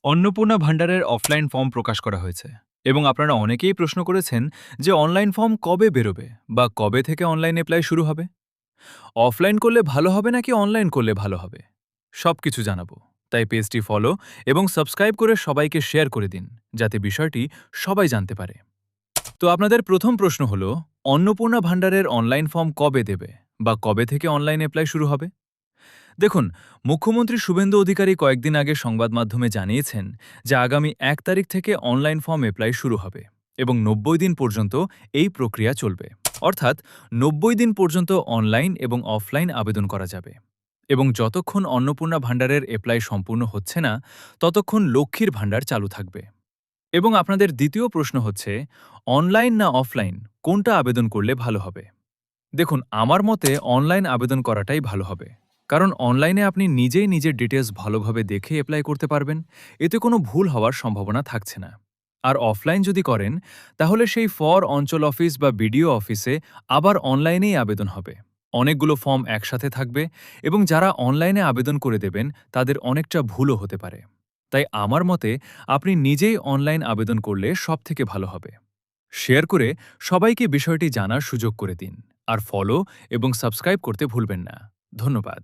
অন্নপূর্ণা ভান্ডারের offline form প্রকাশ করা হয়েছে এবং আপনারা অনেকেই প্রশ্ন করেছেন যে অনলাইন ফর্ম কবে বেরোবে বা কবে থেকে অনলাইন অ্যাপ্লাই শুরু হবে। অফলাইন করলে ভালো হবে নাকি অনলাইন করলে ভালো হবে সবকিছু জানাবো। তাই পেজটি ফলো এবং সাবস্ক্রাইব করে সবাইকে শেয়ার করে দিন, যাতে বিষয়টি সবাই জানতে পারে। তো আপনাদের প্রথম প্রশ্ন হলো, অন্নপূর্ণা ভান্ডারের অনলাইন ফর্ম কবে দেবে বা কবে থেকে অনলাইন অ্যাপ্লাই শুরু হবে। দেখুন, মুখ্যমন্ত্রী শুভেন্দু অধিকারী কয়েকদিন আগে সংবাদ মাধ্যমে জানিয়েছেন যে আগামী 1 তারিখ থেকে অনলাইন ফর্ম অ্যাপ্লাই শুরু হবে এবং 90 দিন পর্যন্ত এই প্রক্রিয়া চলবে। অর্থাৎ 90 দিন পর্যন্ত অনলাইন এবং অফলাইন আবেদন করা যাবে এবং যতক্ষণ অন্নপূর্ণা ভাণ্ডারের অ্যাপ্লাই সম্পূর্ণ হচ্ছে না ততক্ষণ লক্ষ্মীর ভাণ্ডার চালু থাকবে। এবং আপনাদের দ্বিতীয় প্রশ্ন হচ্ছে, অনলাইন না অফলাইন কোনটা আবেদন করলে ভালো হবে। দেখুন, আমার মতে অনলাইন আবেদন করাটাই ভালো হবে, কারণ অনলাইনে আপনি নিজেই নিজের ডিটেলস ভালোভাবে দেখে অ্যাপ্লাই করতে পারবেন। এতে কোনো ভুল হওয়ার সম্ভাবনা থাকছে না। আর অফলাইন যদি করেন, তাহলে সেই অঞ্চল অফিস বা বিডিও অফিসে আবার অনলাইনেই আবেদন হবে। অনেকগুলো ফর্ম একসাথে থাকবে এবং যারা অনলাইনে আবেদন করে দেবেন তাদের অনেকটা ভুলও হতে পারে। তাই আমার মতে আপনি নিজেই অনলাইন আবেদন করলে সবথেকে ভালো হবে। শেয়ার করে সবাইকে বিষয়টি জানার সুযোগ করে দিন। আর ফলো এবং সাবস্ক্রাইব করতে ভুলবেন না। ধন্যবাদ।